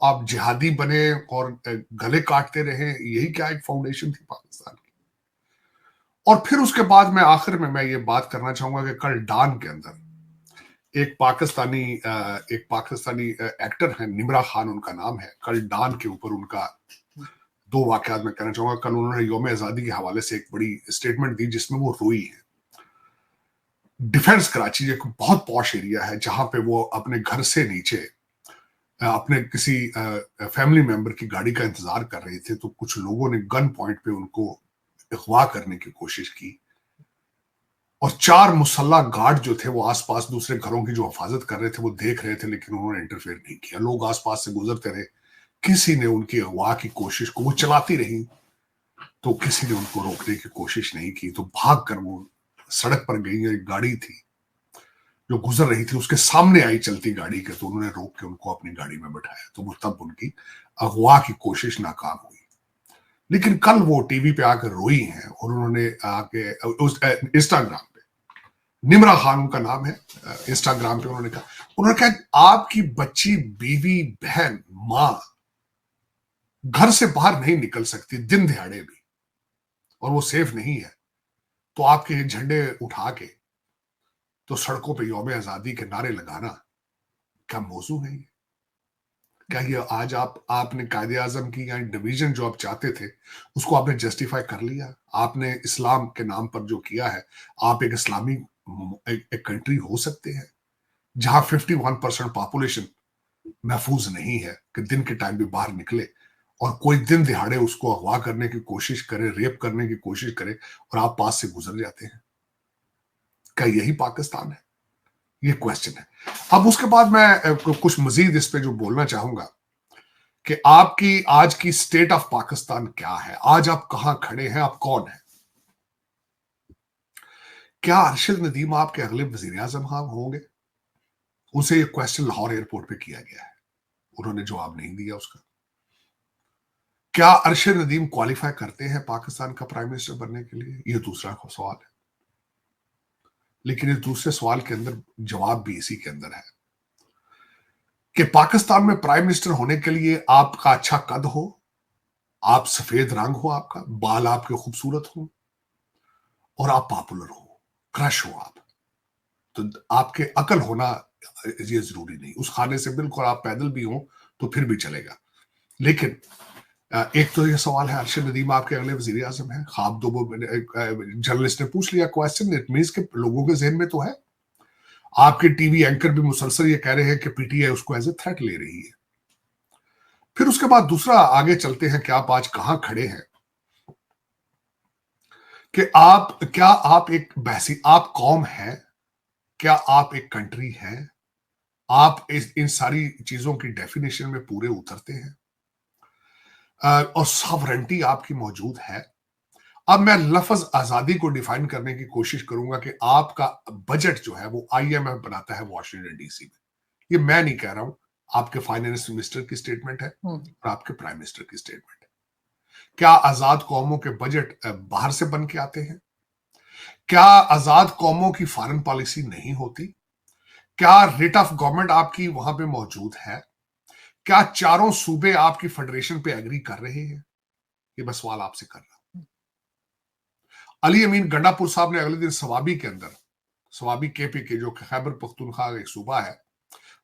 आप जिहादी बने और गले काटते रहे, यही क्या एक फाउंडेशन थी पाकिस्तान की? और फिर उसके बाद मैं आखिर में मैं ये बात करना चाहूंगा कि कल डान के अंदर एक पाकिस्तानी एक्टर है, निमरा खान उनका नाम है। कल डान के ऊपर उनका दो वाकयात मैं कहना चाहूंगा। कल उन्होंने यौम आजादी के हवाले से एक बड़ी स्टेटमेंट दी जिसमें वो रोई है। डिफेंस कराची एक बहुत पॉश एरिया है जहां पे वो अपने घर से नीचे अपने किसी फैमिली मेंबर की गाड़ी का इंतजार कर रहे थे, तो कुछ लोगों ने गन पॉइंट पे उनको अगवा करने की कोशिश की और चार मुसल्ला गार्ड जो थे वो आसपास दूसरे घरों की जो हिफाजत कर रहे थे वो देख रहे थे, लेकिन उन्होंने इंटरफेयर नहीं किया। लोग आसपास से गुजरते रहे, किसी ने उनकी अगवा की कोशिश को, वो चलाती रही तो किसी ने उनको रोकने की कोशिश नहीं की, तो भाग कर वो सड़क पर गई। एक गाड़ी थी जो गुजर रही थी, उसके सामने आई चलती गाड़ी के, तो उन्होंने रोक के उनको अपनी गाड़ी में बैठाया, तो वो तब उनकी अगवा की कोशिश नाकाम हुई। लेकिन कल वो टीवी पे आकर रोई हैं और उन्होंने आके उस इंस्टाग्राम पे, निमरा खान उनका नाम है, इंस्टाग्राम पे उन्होंने कहा आपकी बच्ची, बीवी, बहन, मां घर से बाहर नहीं निकल सकती दिन दिहाड़े भी, और वो सेफ नहीं है, तो आपके झंडे उठा के तो सड़कों पे यौम आजादी के नारे लगाना क्या मौजू है ये? क्या ये आज आपने कायदे आजम की या डिवीजन जो आप चाहते थे उसको आपने जस्टिफाई कर लिया? आपने इस्लाम के नाम पर जो किया है, आप एक इस्लामी एक कंट्री हो सकते हैं जहां 51% पॉपुलेशन महफूज नहीं है कि दिन के टाइम भी बाहर निकले और कोई दिन दिहाड़े उसको अगवा करने की कोशिश करे, रेप करने की कोशिश करे, और आप पास से गुजर जाते हैं? क्या यही पाकिस्तान है? ये क्वेश्चन है। अब उसके बाद मैं कुछ मजीद इस पे जो बोलना चाहूंगा कि आपकी आज की स्टेट ऑफ पाकिस्तान क्या है, आज आप कहां खड़े हैं, आप कौन है? क्या अरशद नदीम आपके अगले वजीर आजम होंगे? उनसे ये क्वेश्चन लाहौर एयरपोर्ट पे किया गया है, उन्होंने जवाब नहीं दिया उसका। क्या अरशद नदीम क्वालिफाई करते हैं पाकिस्तान का प्राइम मिनिस्टर बनने के लिए? ये दूसरा सवाल है। लेकिन इस दूसरे सवाल के अंदर जवाब भी इसी के अंदर है कि पाकिस्तान में प्राइम मिनिस्टर होने के लिए आपका अच्छा कद हो, आप सफेद रंग हो, आपका बाल आपके खूबसूरत हो, और आप पॉपुलर हो, क्रश हो आप, तो आपके अकल होना ये जरूरी नहीं। उस खाने से बिल्कुल आप पैदल भी हो तो फिर भी चलेगा। लेकिन एक तो ये सवाल है, अरशद नदीम आपके अगले वजीर आजम है, खाब दो। जर्नलिस्ट ने पूछ लिया क्वेश्चन, इट मीन्स के लोगों के जहन में तो है। आपके टीवी एंकर भी मुसलसल ये कह रहे हैं कि पीटीआई उसको एज ए थ्रेट ले रही है। फिर उसके बाद दूसरा आगे चलते हैं कि आप आज कहां खड़े हैं, कि आप क्या आप एक बहसी आप कौम है, क्या आप एक कंट्री है? आप इन सारी चीजों की डेफिनेशन में पूरे उतरते हैं? और सॉवरेंटी आपकी मौजूद है? अब मैं लफ्ज आजादी को डिफाइन करने की कोशिश करूंगा कि आपका बजट जो है वो आईएमएफ बनाता है वॉशिंगटन डीसी में। ये मैं नहीं कह रहा हूं, आपके फाइनेंस मिनिस्टर की स्टेटमेंट है और आपके प्राइम मिनिस्टर की स्टेटमेंट है। क्या आजाद कौमों के बजट बाहर से बन के आते हैं? क्या आजाद कौमों की फॉरेन पॉलिसी नहीं होती? क्या रेट ऑफ गवर्नमेंट आपकी वहां पे मौजूद है? क्या चारों सूबे आपकी फेडरेशन पे एग्री कर रहे हैं? ये मैं सवाल आपसे कर रहा हूं। अली अमीन गंडापुर साहब ने अगले दिन सवाबी के अंदर, सवाबी केपी के जो खैबर पख्तूनख्वा एक सूबा है,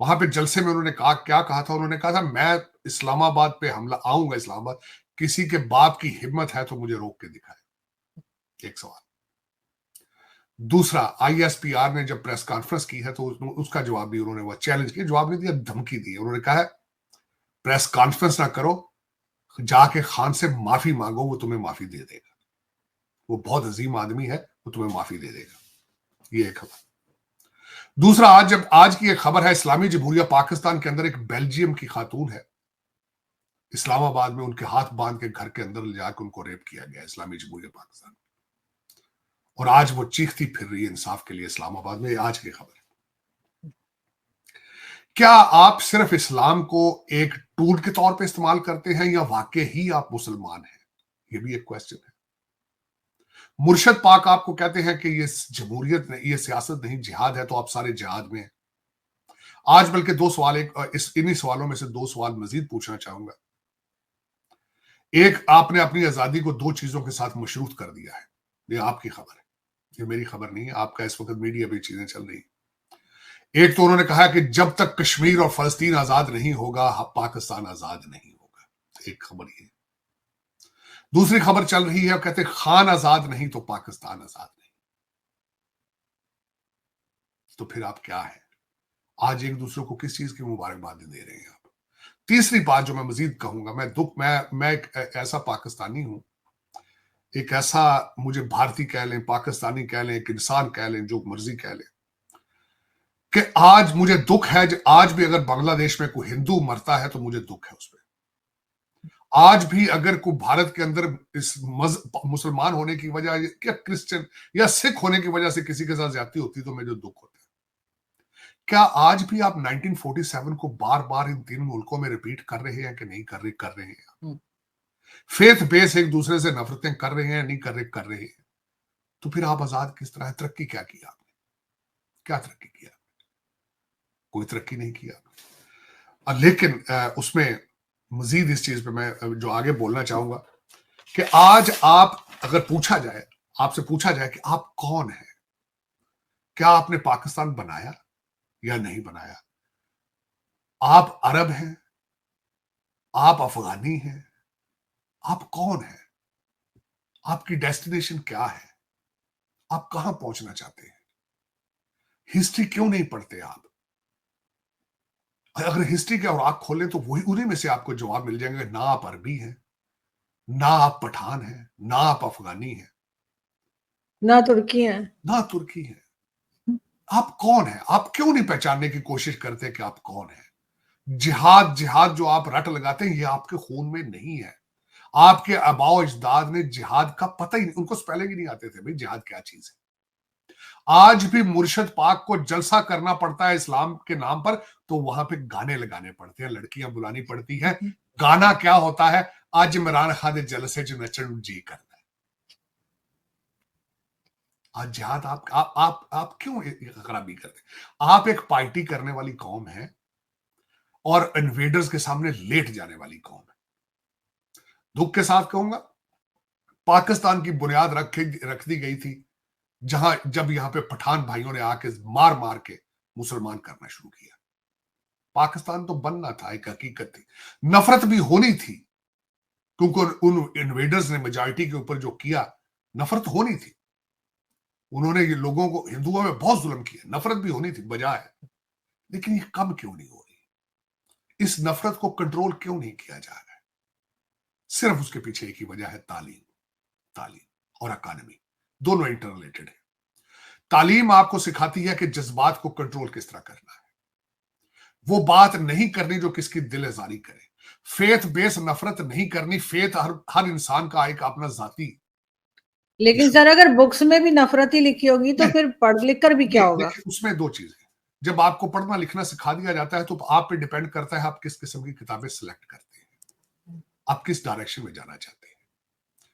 वहां पे जलसे में उन्होंने कहा, क्या कहा था? उन्होंने कहा था मैं इस्लामाबाद पे हमला आऊंगा, इस्लामाबाद किसी के बाप की हिम्मत है तो मुझे रोक के दिखाए। एक सवाल। दूसरा, आईएसपीआर ने जब प्रेस कॉन्फ्रेंस की है तो उसका जवाब भी उन्होंने, वो चैलेंज किया, जवाब नहीं दिया, धमकी दी। उन्होंने कहा है प्रेस कॉन्फ्रेंस ना करो, जाके खान से माफी मांगो, वो तुम्हें माफी दे देगा, वो बहुत अजीम आदमी है, वो तुम्हें माफी दे देगा। ये एक खबर। दूसरा, आज की एक खबर है, इस्लामी जमहूरिया पाकिस्तान के अंदर एक बेल्जियम की खातून है, इस्लामाबाद में उनके हाथ बांध के घर के अंदर ले जाकर उनको रेप किया गया, इस्लामी जमहूरिया पाकिस्तान। और आज वो चीखती फिर रही है इंसाफ के लिए इस्लामाबाद में। आज की खबर है। क्या आप सिर्फ इस्लाम को एक टूल के तौर पे इस्तेमाल करते हैं या वाकई ही आप मुसलमान हैं? ये भी एक क्वेश्चन है। मुर्शद पाक आपको कहते हैं कि ये जमहूरियत नहीं, ये सियासत नहीं, जिहाद है, तो आप सारे जिहाद में हैं। आज बल्कि दो सवाल, इन्हीं सवालों में से दो सवाल मजीद पूछना चाहूंगा। एक, आपने अपनी आजादी को दो चीजों के साथ मशरूत कर दिया है। ये आपकी खबर है, ये मेरी खबर नहीं है। आपका इस वक्त मीडिया पे चीजें चल रही। एक तो उन्होंने कहा कि जब तक कश्मीर और फलस्तीन आजाद नहीं होगा, पाकिस्तान आजाद नहीं होगा। एक खबर ये। दूसरी खबर चल रही है, कहते खान आजाद नहीं तो पाकिस्तान आजाद नहीं। तो फिर आप क्या है? आज एक दूसरे को किस चीज की मुबारकबाद दे रहे हैं आप? तीसरी बात जो मैं मजीद कहूंगा, मैं एक ऐसा पाकिस्तानी हूं, एक ऐसा, मुझे भारतीय कह लें, पाकिस्तानी कह लें, एक इंसान कह लें, जो मर्जी कह लें, कि आज मुझे दुख है। आज भी अगर बांग्लादेश में कोई हिंदू मरता है तो मुझे दुख है उस पर। आज भी अगर कोई भारत के अंदर इस मुसलमान होने की वजह या क्रिश्चियन या सिख होने की वजह से किसी के साथ ज्यादती होती तो मुझे दुख होता है। क्या आज भी आप 1947 को बार बार इन तीन मुल्कों में रिपीट कर रहे हैं कि नहीं कर रहे हैं? फेथ बेस एक दूसरे से नफरतें कर रहे हैं, नहीं कर रहे हैं। तो फिर आप आजाद किस तरह? तरक्की क्या की आपने? क्या तरक्की किया? कोई तरक्की नहीं किया। लेकिन उसमें मजीद इस चीज पे मैं जो आगे बोलना चाहूंगा कि आज आप अगर पूछा जाए, आपसे पूछा जाए कि आप कौन हैं, क्या आपने पाकिस्तान बनाया या नहीं बनाया? आप अरब हैं, आप अफगानी हैं, आप कौन हैं? आपकी डेस्टिनेशन क्या है? आप कहां पहुंचना चाहते हैं? हिस्ट्री क्यों नहीं पढ़ते आप? अगर हिस्ट्री के और आंख खोलें तो वही, उन्हीं में से आपको जवाब मिल जाएंगे। ना आप अरबी हैं, ना आप पठान हैं, ना आप अफगानी हैं, ना तुर्की है, ना तुर्की है। आप कौन है? आप क्यों नहीं पहचानने की कोशिश करते कि आप कौन है? जिहाद जिहाद जो आप रट लगाते हैं, ये आपके खून में नहीं है। आपके आबाओ अजदाद ने जिहाद का पता ही नहीं, उनको स्पेलिंग ही नहीं आते थे भाई जिहाद क्या चीज है। आज भी मुर्शद पाक को जलसा करना पड़ता है इस्लाम के नाम पर, तो वहां पे गाने लगाने पड़ते हैं, लड़कियां बुलानी पड़ती है। गाना क्या होता है? आज इमरान खान दे जलसे च नचन जी करता है। आज जिहाद आप क्यों खराबी करते? आप एक पार्टी करने वाली कौम है और इन्वेडर्स के सामने लेट जाने वाली कौम है। दुख के साथ कहूंगा, पाकिस्तान की बुनियाद रख दी गई थी जब यहां पे पठान भाइयों ने आके मार मार के मुसलमान करना शुरू किया। पाकिस्तान तो बनना था, एक हकीकत थी। नफरत भी होनी थी, क्योंकि उन इन्वेडर्स ने मेजॉरिटी के ऊपर जो किया, नफरत होनी थी। उन्होंने ये लोगों को, हिंदुओं में बहुत जुल्म किया, नफरत भी होनी थी, बजाय। लेकिन ये कम क्यों नहीं हो रही? इस नफरत को कंट्रोल क्यों नहीं किया जा रहा है? सिर्फ उसके पीछे एक ही वजह है, तालीम और अकानमी, दोनों इंटररिलेटेड है। तालीम आपको सिखाती है कि जज्बात को कंट्रोल किस तरह करना है, वो बात नहीं करनी जो किसकी दिल आजारी करे। फेथ बेस नफरत नहीं करनी। फेथ हर इंसान का एक अपना जाती। लेकिन सर अगर बुक्स में भी नफरत ही लिखी होगी तो फिर पढ़ लिख कर भी क्या होगा? उसमें दो चीजें, जब आपको पढ़ना लिखना सिखा दिया जाता है तो आप पे डिपेंड करता है आप किस किस्म की किताबें सिलेक्ट करते हैं, आप किस डायरेक्शन में जाना चाहते हैं।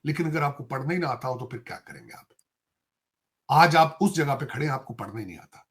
लेकिन अगर आपको पढ़ना ही ना आता हो तो फिर क्या करेंगे आप? आज आप उस जगह पे खड़े हैं, आपको पढ़ना ही नहीं आता।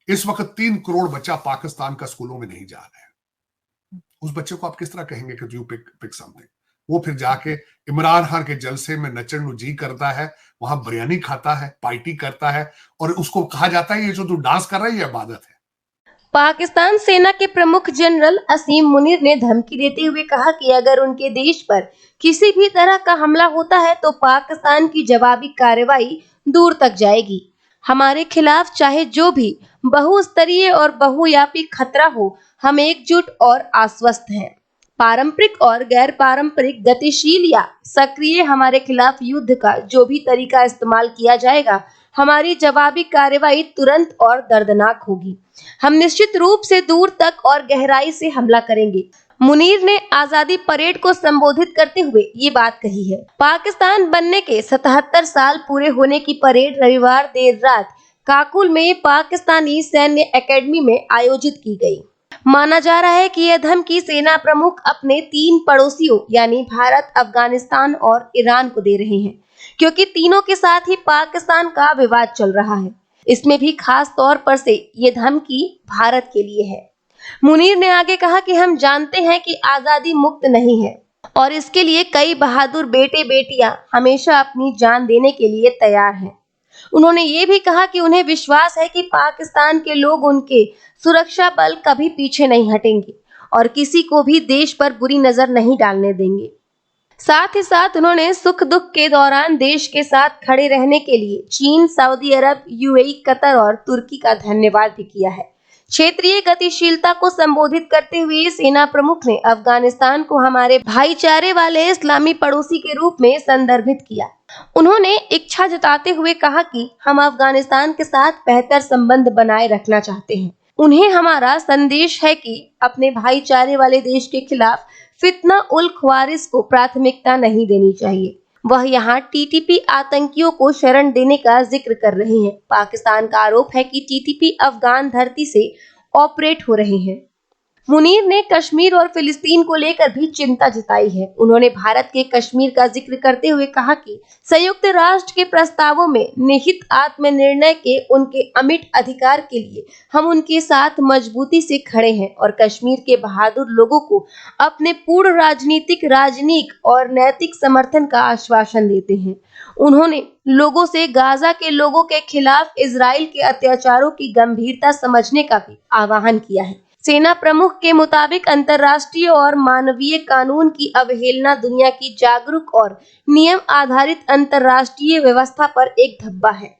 इस वक्त 3 करोड़ बच्चा पाकिस्तान का स्कूलों में नहीं जा रहा है। उस बच्चे को आप किस तरह कहेंगे कि यू पिक समथिंग? वो फिर जाके इमरान खान के जलसे में नचन जी करता है, वहां बिरयानी खाता है, पार्टी करता है, और उसको कहा जाता है ये जो तू डांस कर रहा है ये इबादत है। पाकिस्तान सेना के प्रमुख जनरल असीम मुनीर ने धमकी देते हुए कहा कि अगर उनके देश पर किसी भी तरह का हमला होता है तो पाकिस्तान की जवाबी कार्रवाई दूर तक जाएगी। हमारे खिलाफ चाहे जो भी बहुस्तरीय और बहुव्यापी खतरा हो, हम एकजुट और आश्वस्त हैं। पारंपरिक और गैर पारंपरिक, गतिशील या सक्रिय, हमारे खिलाफ युद्ध का जो भी तरीका इस्तेमाल किया जाएगा, हमारी जवाबी कार्रवाई तुरंत और दर्दनाक होगी। हम निश्चित रूप से दूर तक और गहराई से हमला करेंगे। मुनीर ने आजादी परेड को संबोधित करते हुए ये बात कही है। पाकिस्तान बनने के 77 साल पूरे होने की परेड रविवार देर रात काकुल में पाकिस्तानी सैन्य एकेडमी में आयोजित की गई। माना जा रहा है कि यह धमकी सेना प्रमुख अपने 3 पड़ोसियों यानी भारत, अफगानिस्तान और ईरान को दे रहे हैं, क्योंकि तीनों के साथ ही पाकिस्तान का विवाद चल रहा है। इसमें भी खास तौर पर से ये धमकी भारत के लिए है। मुनीर ने आगे कहा कि हम जानते हैं कि आजादी मुक्त नहीं है और इसके लिए कई बहादुर बेटे बेटियां हमेशा अपनी जान देने के लिए तैयार हैं। उन्होंने ये भी कहा कि उन्हें विश्वास है कि पाकिस्तान के लोग उनके सुरक्षा बल कभी पीछे नहीं हटेंगे और किसी को भी देश पर बुरी नजर नहीं डालने देंगे। साथ ही साथ उन्होंने सुख दुख के दौरान देश के साथ खड़े रहने के लिए चीन, सऊदी अरब, यूएई, कतर और तुर्की का धन्यवाद भी किया है। क्षेत्रीय गतिशीलता को संबोधित करते हुए सेना प्रमुख ने अफगानिस्तान को हमारे भाईचारे वाले इस्लामी पड़ोसी के रूप में संदर्भित किया। उन्होंने इच्छा जताते हुए कहा कि हम अफगानिस्तान के साथ बेहतर संबंध बनाए रखना चाहते हैं। उन्हें हमारा संदेश है कि अपने भाईचारे वाले देश के खिलाफ फितना उल ख्वारिस को प्राथमिकता नहीं देनी चाहिए। वह यहाँ टीटीपी आतंकियों को शरण देने का जिक्र कर रहे हैं। पाकिस्तान का आरोप है कि टीटीपी अफगान धरती से ऑपरेट हो रहे हैं। मुनीर ने कश्मीर और फिलिस्तीन को लेकर भी चिंता जताई है। उन्होंने भारत के कश्मीर का जिक्र करते हुए कहा कि संयुक्त राष्ट्र के प्रस्तावों में निहित आत्मनिर्णय के उनके अमिट अधिकार के लिए हम उनके साथ मजबूती से खड़े हैं और कश्मीर के बहादुर लोगों को अपने पूर्ण राजनीतिक, राजनीतिक और नैतिक समर्थन का आश्वासन देते हैं। उन्होंने लोगों से गाजा के लोगों के खिलाफ इजराइल के अत्याचारों की गंभीरता समझने का भी आह्वान किया है। सेना प्रमुख के मुताबिक अंतर्राष्ट्रीय और मानवीय कानून की अवहेलना दुनिया की जागरूक और नियम आधारित अंतर्राष्ट्रीय व्यवस्था पर एक धब्बा है।